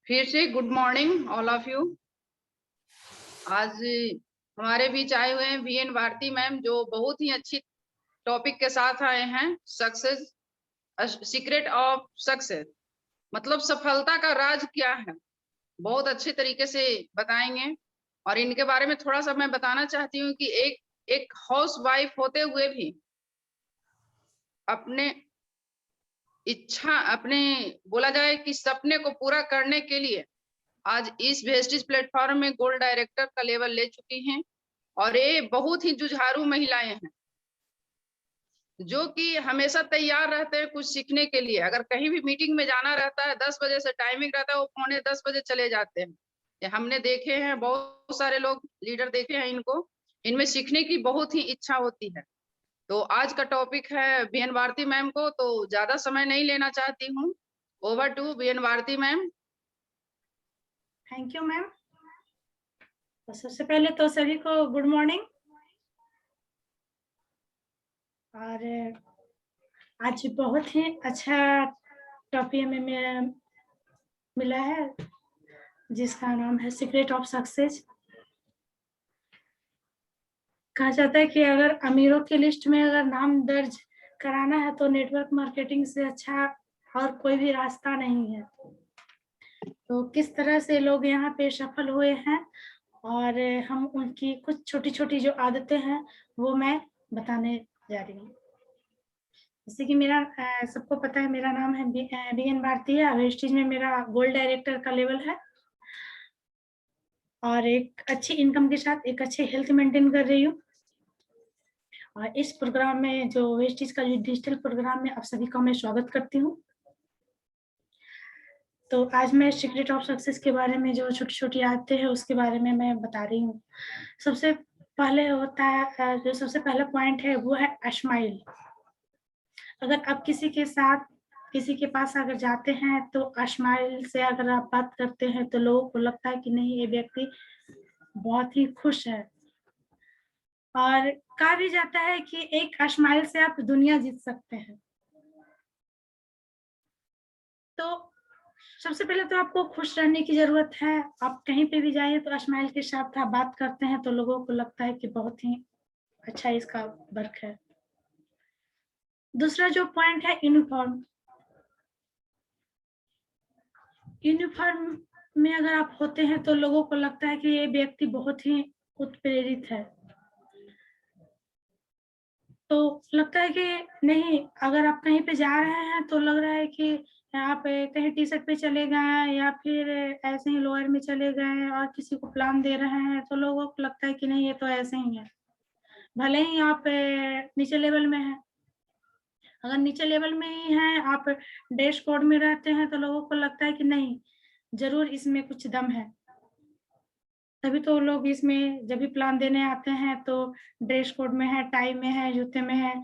फिर से good morning all of you. आज हमारे बीच आए हुए हैं वीएन भारती मैम, जो बहुत ही अच्छी टॉपिक के साथ आए हैं। सक्सेस, सीक्रेट ऑफ सक्सेस, मतलब सफलता का राज क्या है, बहुत अच्छे तरीके से बताएंगे। और इनके बारे में थोड़ा सा मैं बताना चाहती हूँ कि एक हाउस वाइफ होते हुए भी अपने अपने बोला जाए कि सपने को पूरा करने के लिए आज इस वेस्टिज प्लेटफॉर्म में गोल्ड डायरेक्टर का लेवल ले चुकी हैं। और ये बहुत ही जुझारू महिलाएं हैं जो कि हमेशा तैयार रहते हैं कुछ सीखने के लिए। अगर कहीं भी मीटिंग में जाना रहता है, 10 बजे से टाइमिंग रहता है, वो 9:45 चले जाते हैं। ये हमने देखे हैं, बहुत सारे लोग लीडर देखे हैं इनको। इनमें सीखने की बहुत ही इच्छा होती है। तो आज का टॉपिक है बीएन भारती मैम को, तो ज्यादा समय नहीं लेना चाहती हूँ। Over to B N Bharti ma'am. Thank you ma'am. तो सबसे पहले तो सभी को गुड मॉर्निंग। और आज बहुत ही अच्छा टॉपिक हमें मिला है जिसका नाम है सीक्रेट ऑफ सक्सेस। कहा जाता है कि अगर अमीरों की लिस्ट में अगर नाम दर्ज कराना है तो नेटवर्क मार्केटिंग से अच्छा और कोई भी रास्ता नहीं है। तो किस तरह से लोग यहाँ पे सफल हुए हैं और हम उनकी कुछ छोटी छोटी जो आदतें हैं वो मैं बताने जा रही हूँ। जैसे कि मेरा सबको पता है, मेरा नाम है बीएन भारती है। वेस्टिज में मेरा गोल्ड डायरेक्टर का लेवल है और एक अच्छी इनकम के साथ एक अच्छे हेल्थ मेंटेन कर रही हूँ। और इस प्रोग्राम में जो वेस्टिज का जो डिजिटल प्रोग्राम में आप सभी का मैं स्वागत करती हूँ। तो आज मैं सीक्रेट ऑफ सक्सेस के बारे में जो छोटी छोटी आदतें हैं उसके बारे में मैं बता रही हूँ। सबसे पहले होता है, जो सबसे पहला पॉइंट है वो है स्माइल। अगर आप किसी के साथ किसी के पास अगर जाते हैं तो स्माइल से अगर आप बात करते हैं तो लोगों को लगता है कि नहीं, ये व्यक्ति बहुत ही खुश है। और कहा भी जाता है कि एक स्माइल से आप दुनिया जीत सकते हैं। तो सबसे पहले तो आपको खुश रहने की जरूरत है। आप कहीं पे भी जाइए तो स्माइल के साथ आप बात करते हैं तो लोगों को लगता है कि बहुत ही अच्छा इसका वर्क है। दूसरा जो पॉइंट है यूनिफॉर्म। यूनिफॉर्म में अगर आप होते हैं तो लोगों को लगता है कि ये व्यक्ति बहुत ही उत्प्रेरित है। तो लगता है कि नहीं, अगर आप कहीं पे जा रहे हैं तो लग रहा है कि आप कहीं टी शर्ट पे चले गए या फिर ऐसे ही लोअर में चले गए और किसी को प्लान दे रहे हैं तो लोगों को लगता है कि नहीं, ये तो ऐसे ही है। भले ही आप नीचे लेवल में हैं, अगर नीचे लेवल में ही हैं, आप ड्रेस कोड में रहते हैं तो लोगों को लगता है कि नहीं, जरूर इसमें कुछ दम है। तभी तो लोग इसमें जब भी प्लान देने आते हैं तो ड्रेस कोड में है, टाई में है, जूते में है।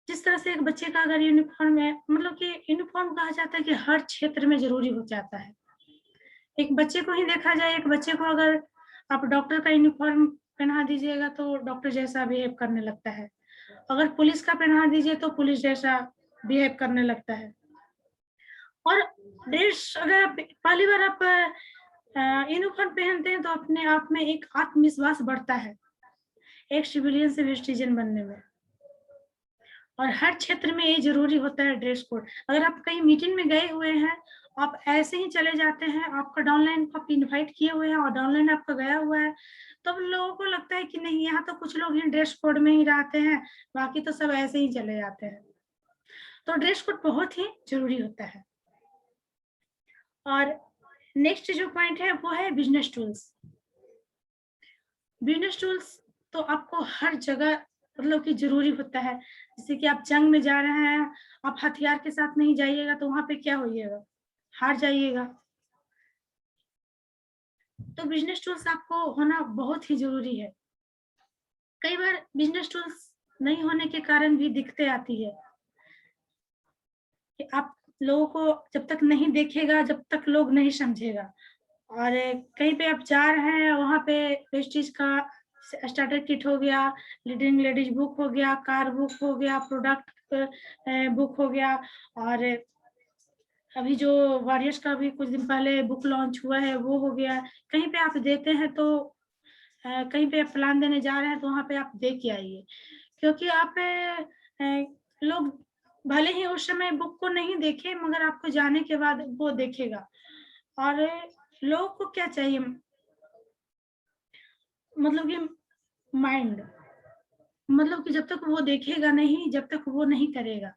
जिस तरह से एक बच्चे का अगर यूनिफॉर्म है, मतलब कि यूनिफॉर्म कहा जाता है कि हर क्षेत्र में जरूरी हो जाता है। एक बच्चे को ही देखा जाए, एक बच्चे को अगर आप डॉक्टर का यूनिफॉर्म पहना दीजिएगा तो डॉक्टर जैसा बिहेव करने लगता है। अगर पुलिस का पहना दीजिए तो पुलिस जैसा बिहेव करने लगता है। और ड्रेस अगर पहली बार आप यूनिफॉर्म पहनते हैं तो अपने आप में एक आत्मविश्वास बढ़ता है एक सिविलियन से वेस्टिजन बनने में। और हर क्षेत्र में ये जरूरी होता है ड्रेस कोड। अगर आप कहीं मीटिंग में गए हुए हैं, आप ऐसे ही चले जाते हैं, आपका डाउनलाइन को आप इनवाइट किए हुए हैं और डाउनलाइन आपका गया हुआ है, तो लोगों को लगता है कि नहीं, यहाँ तो कुछ लोग ही ड्रेस कोड में ही रहते हैं, बाकी तो सब ऐसे ही चले जाते हैं। तो ड्रेस कोड बहुत ही जरूरी होता है। और नेक्स्ट जो पॉइंट है वो है बिजनेस टूल्स। बिजनेस टूल्स तो आपको हर जगह मतलब कि जरूरी होता है। जैसे कि आप जंग में जा रहे हैं, आप हथियार के साथ नहीं जाइएगा तो वहां पे क्या होइएगा, हार जाइएगा। तो बिजनेस टूल्स आपको होना बहुत ही जरूरी है। कई बार बिजनेस टूल्स नहीं होने के कारण भी दिक्कतें आती है कि आप लोगों को जब तक नहीं देखेगा, जब तक लोग नहीं समझेगा। और कहीं पे आप जा रहे हैं, वहां पे वेस्टिज का स्टार्टर किट हो गया, लीडिंग लेडीज बुक हो गया, कार बुक हो गया, प्रोडक्ट बुक हो गया, और अभी जो वॉरियर्स का भी कुछ दिन पहले बुक लॉन्च हुआ है वो हो गया। कहीं पे आप देते हैं तो कहीं पे प्लान देने जा रहे हैं तो वहाँ पे आप दे के आइए, क्योंकि आप लोग भले ही उस समय बुक को नहीं देखे मगर आपको जाने के बाद वो देखेगा। और लोगों को क्या चाहिए, मतलब कि माइंड, मतलब कि जब तक वो देखेगा नहीं, जब तक वो नहीं करेगा।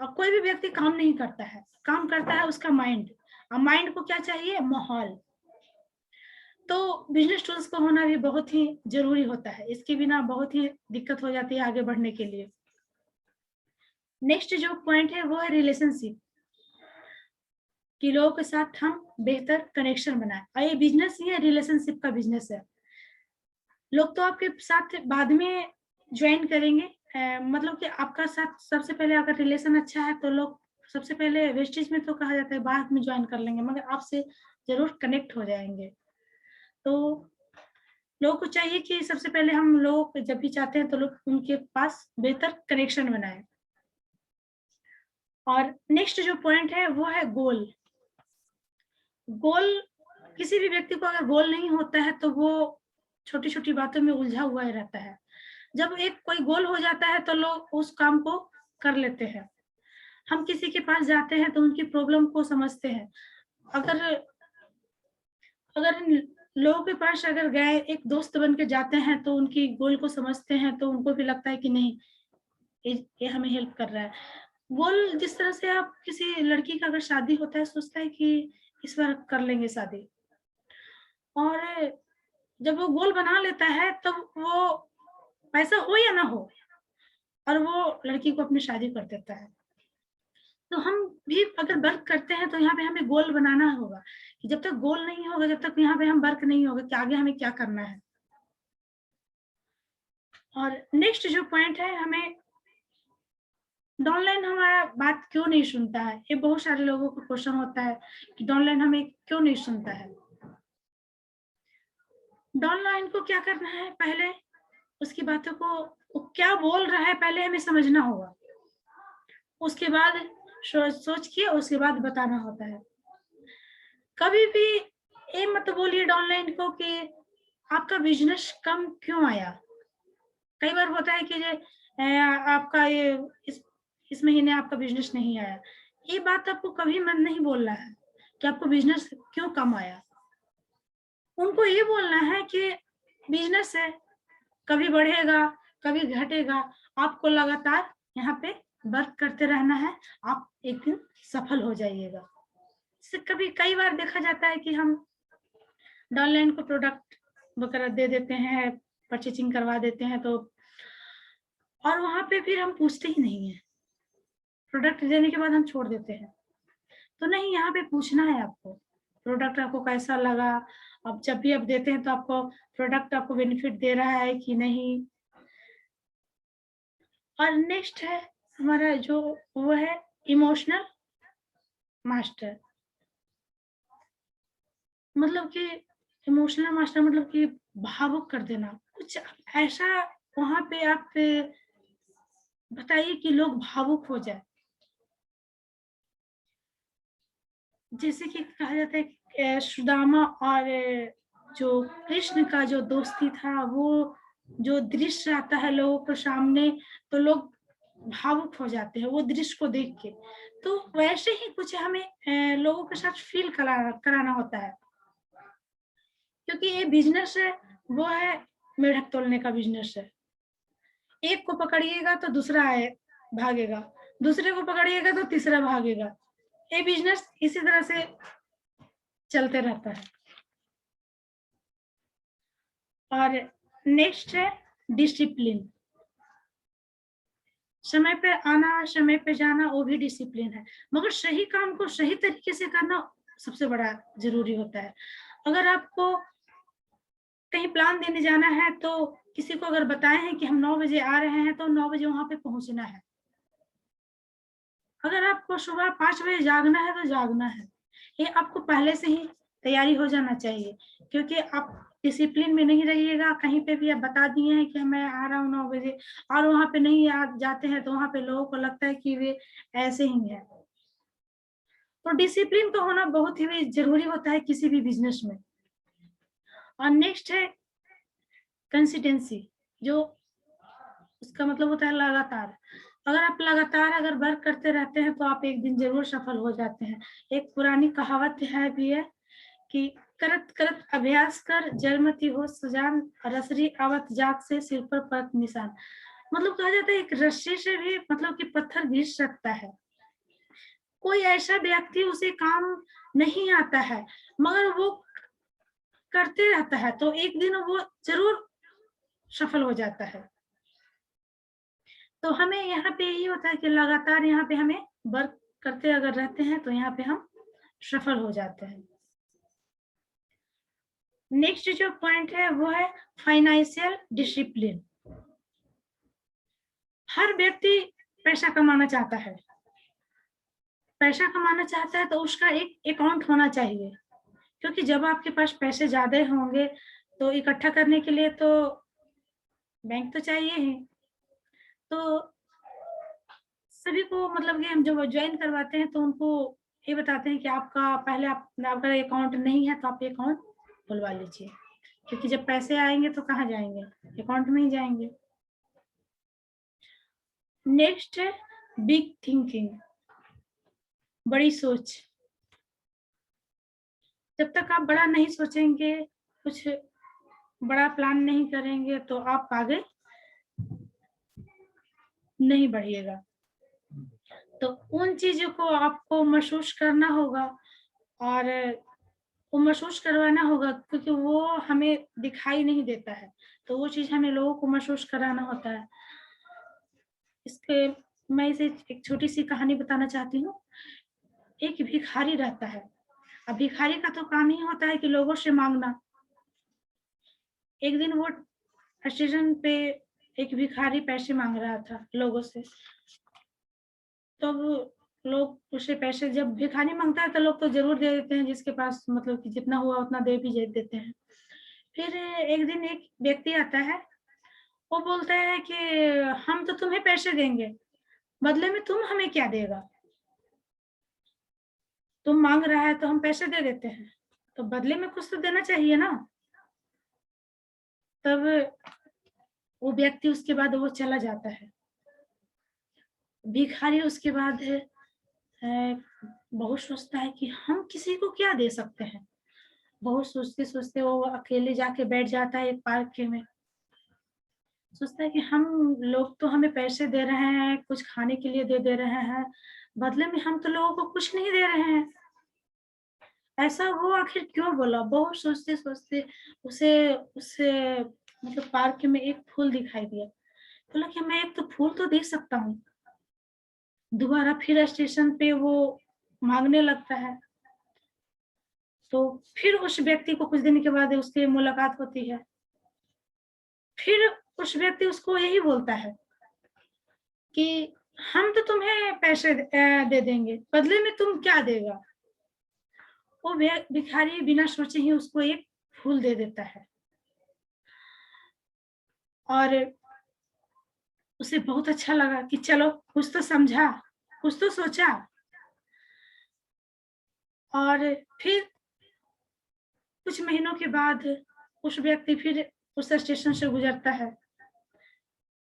और कोई भी व्यक्ति काम नहीं करता है, काम करता है उसका माइंड। और माइंड को क्या चाहिए, माहौल। तो बिजनेस टूल्स को होना भी बहुत ही जरूरी होता है, इसके बिना बहुत ही दिक्कत हो जाती है आगे बढ़ने के लिए। नेक्स्ट जो पॉइंट है वो है रिलेशनशिप, कि लोगों के साथ हम बेहतर कनेक्शन बनाए। और ये बिजनेस ही है, रिलेशनशिप का बिजनेस है। लोग तो आपके साथ बाद में ज्वाइन करेंगे, मतलब कि आपका साथ सबसे पहले अगर रिलेशन अच्छा है तो लोग सबसे पहले वेस्टेज में तो कहा जाता है बाद में ज्वाइन कर लेंगे, मगर आपसे जरूर कनेक्ट हो जाएंगे। तो लोगों को चाहिए कि सबसे पहले हम लोग जब भी चाहते हैं तो लोग उनके पास बेहतर कनेक्शन बनाए। और नेक्स्ट जो पॉइंट है वो है गोल। गोल, किसी भी व्यक्ति को अगर गोल नहीं होता है तो वो छोटी छोटी बातों में उलझा हुआ ही रहता है। जब एक कोई गोल हो जाता है तो लोग उस काम को कर लेते हैं। हम किसी के पास जाते हैं तो उनकी प्रॉब्लम को समझते हैं। अगर अगर लोगों के पास अगर गए एक दोस्त बन के जाते हैं तो उनकी गोल को समझते हैं, तो उनको भी लगता है कि नहीं, ये हमें हेल्प कर रहा है। गोल, जिस तरह से आप किसी लड़की का अगर शादी होता है सोचता है कि इस बार कर लेंगे शादी, और जब वो गोल बना लेता है तब वो पैसा हो या ना हो, और वो लड़की को अपनी शादी कर देता है। तो हम भी अगर वर्क करते हैं तो यहाँ पे हमें गोल बनाना होगा, कि जब तक गोल नहीं होगा, जब तक यहाँ पे हम वर्क नहीं होगा कि आगे हमें क्या करना है। और नेक्स्ट जो पॉइंट है, हमें डाउनलाइन हमारा बात क्यों नहीं सुनता है, ये बहुत सारे लोगों को क्वेश्चन होता है कि डाउनलाइन हमें क्यों नहीं सुनता है। डाउनलाइन को क्या करना है, पहले उसकी बातों को, वो क्या बोल रहा है पहले हमें समझना होगा, उसके बाद सोच के उसके बाद बताना होता है। कभी भी ये मत बोलिए डाउनलाइन को कि आपका बिजनेस कम क्यों आया। कई बार होता है कि आपका ये इस महीने आपका बिजनेस नहीं आया। ये बात आपको कभी मन नहीं बोलना है कि आपको बिजनेस क्यों कम आया। उनको ये बोलना है कि बिजनेस है, कभी बढ़ेगा कभी घटेगा, आपको लगातार यहाँ पे वर्क करते रहना है, आप एक दिन सफल हो जाइएगा। कभी कई बार देखा जाता है कि हम डाउनलाइन को प्रोडक्ट वगैरह दे देते हैं, परचेजिंग करवा देते हैं, तो और वहां पे फिर हम पूछते ही नहीं है, प्रोडक्ट देने के बाद हम छोड़ देते हैं। तो नहीं, यहाँ पे पूछना है आपको प्रोडक्ट आपको कैसा लगा। अब जब भी आप देते हैं तो आपको प्रोडक्ट आपको बेनिफिट दे रहा है कि नहीं। और नेक्स्ट है हमारा जो वो है इमोशनल मास्टर, मतलब कि इमोशनल मास्टर मतलब कि भावुक कर देना, कुछ ऐसा वहां पे आप बताइए कि लोग भावुक हो जाए। जैसे कि कहा जाता है कि सुदामा और जो कृष्ण का जो दोस्ती था, वो जो दृश्य आता है लोगों के सामने तो लोग भावुक हो जाते हैं वो दृश्य को देख के। तो वैसे ही कुछ हमें लोगों के साथ फील कराना होता है, क्योंकि ये बिजनेस है, वो है मेढक तोलने का बिजनेस है। एक को पकड़िएगा तो दूसरा है भागेगा, दूसरे को पकड़िएगा तो तीसरा भागेगा। ये बिजनेस इसी तरह से चलते रहता है। और नेक्स्ट है डिसिप्लिन, समय पे आना समय पे जाना वो भी डिसिप्लिन है, मगर सही काम को सही तरीके से करना सबसे बड़ा जरूरी होता है। अगर आपको कहीं प्लान देने जाना है तो किसी को अगर बताए हैं कि हम 9 बजे आ रहे हैं तो 9 बजे वहां पे पहुंचना है। अगर आपको सुबह 5 बजे जागना है तो जागना है, ये आपको पहले से ही तैयारी हो जाना चाहिए, क्योंकि आप डिसिप्लिन में नहीं रहिएगा, कहीं पे भी आप बता दिए हैं कि मैं आ रहा हूँ 9 बजे और वहां पे नहीं जाते हैं तो वहां पे लोगों को लगता है कि वे ऐसे ही है। तो डिसिप्लिन का होना बहुत ही जरूरी होता है किसी भी बिजनेस में। और नेक्स्ट है कंसिस्टेंसी, जो उसका मतलब होता है लगातार। अगर आप लगातार अगर वर्क करते रहते हैं तो आप एक दिन जरूर सफल हो जाते हैं। एक पुरानी कहावत है भी है कि करत करत अभ्यास कर जलमती हो सुजान, रसरी आवत जाग से सिर पर पड़त निशान। मतलब कहा जाता है एक रस्सी से भी मतलब कि पत्थर घिस सकता है। कोई ऐसा व्यक्ति उसे काम नहीं आता है मगर वो करते रहता है तो एक दिन वो जरूर सफल हो जाता है। तो हमें यहाँ पे यही होता है कि लगातार यहाँ पे हमें वर्क करते अगर रहते हैं तो यहाँ पे हम सफल हो जाते हैं। नेक्स्ट जो पॉइंट है वो है फाइनेंशियल डिसिप्लिन। हर व्यक्ति पैसा कमाना चाहता है, पैसा कमाना चाहता है तो उसका एक अकाउंट होना चाहिए, क्योंकि जब आपके पास पैसे ज्यादा होंगे तो इकट्ठा करने के लिए तो बैंक तो चाहिए ही। तो सभी को मतलब कि हम जब ज्वाइन करवाते हैं तो उनको ये बताते हैं कि आपका पहले आपका अकाउंट नहीं है तो आप अकाउंट खुलवा लीजिए, क्योंकि जब पैसे आएंगे तो कहाँ जाएंगे, अकाउंट में ही जाएंगे। नेक्स्ट है बिग थिंकिंग, बड़ी सोच। जब तक आप बड़ा नहीं सोचेंगे, कुछ बड़ा प्लान नहीं करेंगे तो आप आगे नहीं बढ़िएगा। तो उन चीजों को आपको महसूस करना होगा और वो महसूस करवाना होगा, क्योंकि वो हमें दिखाई नहीं देता है, तो वो चीज हमें लोगों को महसूस कराना होता है। इसके मैं इसे एक छोटी सी कहानी बताना चाहती हूँ। एक भिखारी रहता है। अब भिखारी का तो काम ही होता है कि लोगों से मांगना। एक दिन वो स्टेशन पे एक भिखारी पैसे मांग रहा था लोगों से। तो लोग उसे पैसे, जब भिखारी मांगता है तो लोग तो जरूर दे देते हैं, जिसके पास मतलब कि जितना हुआ उतना दे भी देते हैं। फिर एक दिन एक व्यक्ति आता है, वो बोलता है कि हम तो तुम्हें पैसे देंगे, बदले में तुम हमें क्या देगा? तुम मांग रहा है तो हम पैसे दे देते हैं, तो बदले में कुछ तो देना चाहिए ना। तब वो व्यक्ति उसके बाद वो चला जाता है। भिखारी उसके बाद बहुत सोचता है कि हम किसी को क्या दे सकते हैं। बहुत सोचते सोचते वो अकेले जाके बैठ जाता है एक पार्क के में। सोचता है कि हम लोग तो हमें पैसे दे रहे हैं, कुछ खाने के लिए दे रहे हैं, बदले में हम तो लोगों को कुछ नहीं दे रहे हैं। ऐसा वो आखिर क्यों बोला? बहुत सोचते सोचते उसे उसे मतलब पार्क में एक फूल दिखाई दिया। बोला कि मैं एक तो फूल तो दे सकता हूँ। दोबारा फिर स्टेशन पे वो मांगने लगता है। तो फिर उस व्यक्ति को कुछ दिन के बाद उसकी मुलाकात होती है। फिर उस व्यक्ति उसको यही बोलता है कि हम तो तुम्हें पैसे दे देंगे, बदले में तुम क्या देगा? वो भिखारी बिना सोचे ही उसको एक फूल दे देता है और उसे बहुत अच्छा लगा कि चलो कुछ तो समझा, कुछ तो सोचा। और फिर कुछ महीनों के बाद उस व्यक्ति फिर उस स्टेशन से गुजरता है।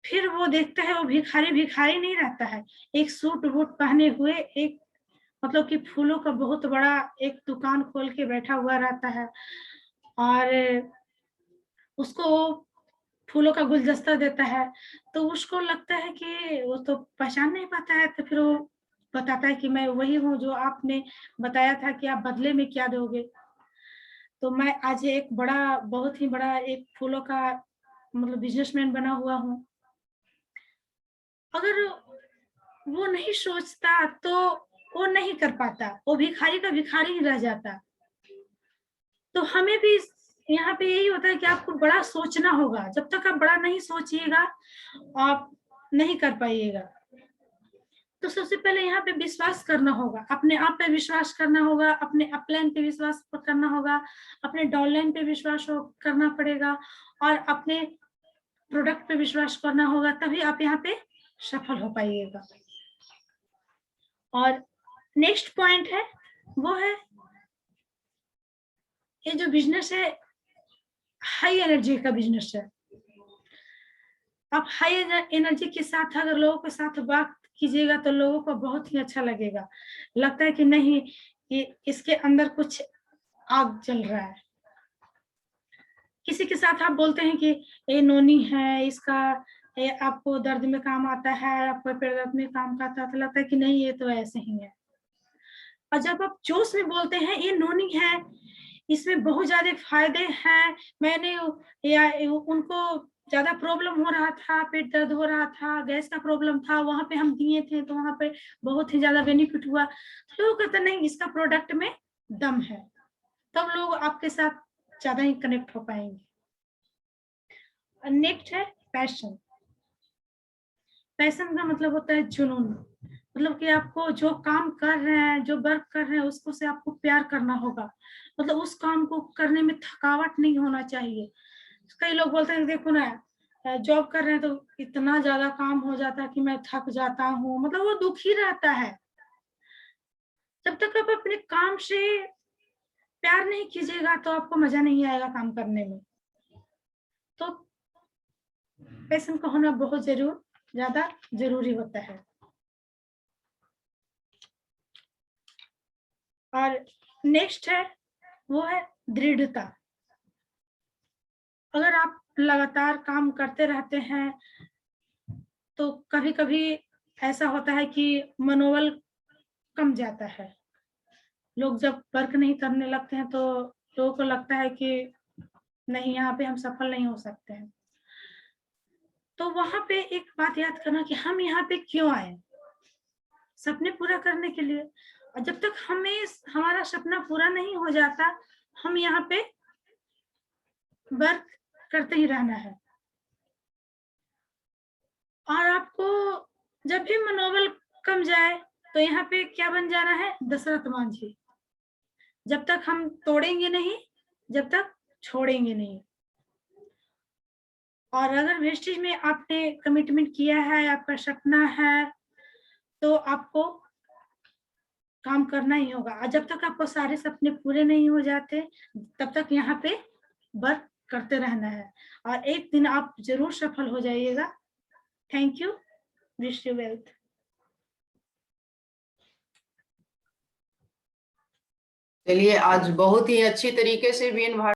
फिर वो देखता है वो भिखारी भिखारी नहीं रहता है, एक सूट वूट पहने हुए एक मतलब कि फूलों का बहुत बड़ा एक दुकान खोल के बैठा हुआ रहता है। और उसको फूलों का गुलदस्ता देता है। तो उसको लगता है कि वो तो पहचान नहीं पाता है, तो फिर वो बताता है कि मैं वही हूँ जो आपने बताया था कि आप बदले में क्या दोगे। तो मैं आज एक बड़ा बहुत ही बड़ा एक फूलों का मतलब बिजनेसमैन बना हुआ हूँ। अगर वो नहीं सोचता तो वो नहीं कर पाता, वो भिखारी का भिखारी ही रह जाता। तो हमें भी यहाँ पे यही होता है कि आपको बड़ा सोचना होगा। जब तक आप बड़ा नहीं सोचिएगा आप नहीं कर पाइएगा। तो सबसे पहले यहाँ पे विश्वास करना होगा, अपने आप पे विश्वास करना होगा, अपने अपलाइन पे विश्वास करना होगा, अपने डाउनलाइन पे विश्वास करना पड़ेगा और अपने प्रोडक्ट पे विश्वास करना होगा, तभी आप यहाँ पे सफल हो पाइएगा। और नेक्स्ट पॉइंट है वो है ये जो बिजनेस है, हाई एनर्जी का बिजनेस है। आप हाई एनर्जी के साथ अगर लोगों के साथ बात कीजिएगा तो लोगों को बहुत ही अच्छा लगेगा, लगता है कि नहीं ये इसके अंदर कुछ आग जल रहा है। किसी के साथ आप बोलते हैं कि ये नोनी है, इसका ये आपको दर्द में काम आता है, आपको पेट दर्द में काम आता है, तो लगता है कि नहीं ये तो ऐसे ही है। और जब आप जोश में बोलते हैं ये नोनी है, इसमें बहुत ज्यादा फायदे हैं, मैंने या उनको ज्यादा प्रॉब्लम हो रहा था, पेट दर्द हो रहा था, गैस का प्रॉब्लम था, वहां पे हम दिए थे तो वहां पे बहुत ही ज्यादा बेनिफिट हुआ, तो लोग कहते नहीं इसका प्रोडक्ट में दम है, तब लोग आपके साथ ज्यादा ही कनेक्ट हो पाएंगे। नेक्स्ट है पैशन। पैशन का मतलब होता है जुनून, मतलब कि आपको जो काम कर रहे हैं, जो वर्क कर रहे हैं, उसको से आपको प्यार करना होगा, मतलब उस काम को करने में थकावट नहीं होना चाहिए। कई लोग बोलते हैं देखो ना जॉब कर रहे हैं तो इतना ज्यादा काम हो जाता है कि मैं थक जाता हूँ, मतलब वो दुखी रहता है। जब तक आप अपने काम से प्यार नहीं कीजिएगा तो आपको मजा नहीं आएगा काम करने में। तो पैशन का होना बहुत ज्यादा जरूरी होता है। और नेक्स्ट है वो है दृढ़ता। अगर आप लगातार काम करते रहते हैं तो कभी कभी ऐसा होता है कि मनोबल कम जाता है। लोग जब वर्क नहीं करने लगते हैं तो लोगों को लगता है कि नहीं यहाँ पे हम सफल नहीं हो सकते हैं। तो वहां पे एक बात याद करना कि हम यहाँ पे क्यों आए, सपने पूरा करने के लिए। और जब तक हमें हमारा सपना पूरा नहीं हो जाता हम यहाँ पे वर्क करते ही रहना है। और आपको जब भी मनोबल कम जाए तो यहाँ पे क्या बन जाना है, दशरथ मांझी। जब तक हम तोड़ेंगे नहीं, जब तक छोड़ेंगे नहीं। और अगर वेस्टेज में आपने कमिटमेंट किया है, आपका सपना है, तो आपको काम करना ही होगा। और जब तक आपको सारे सपने पूरे नहीं हो जाते तब तक यहाँ पे वर्क करते रहना है, और एक दिन आप जरूर सफल हो जाइएगा। Thank you. Wish you wealth. चलिए, आज बहुत ही अच्छी तरीके से वीएन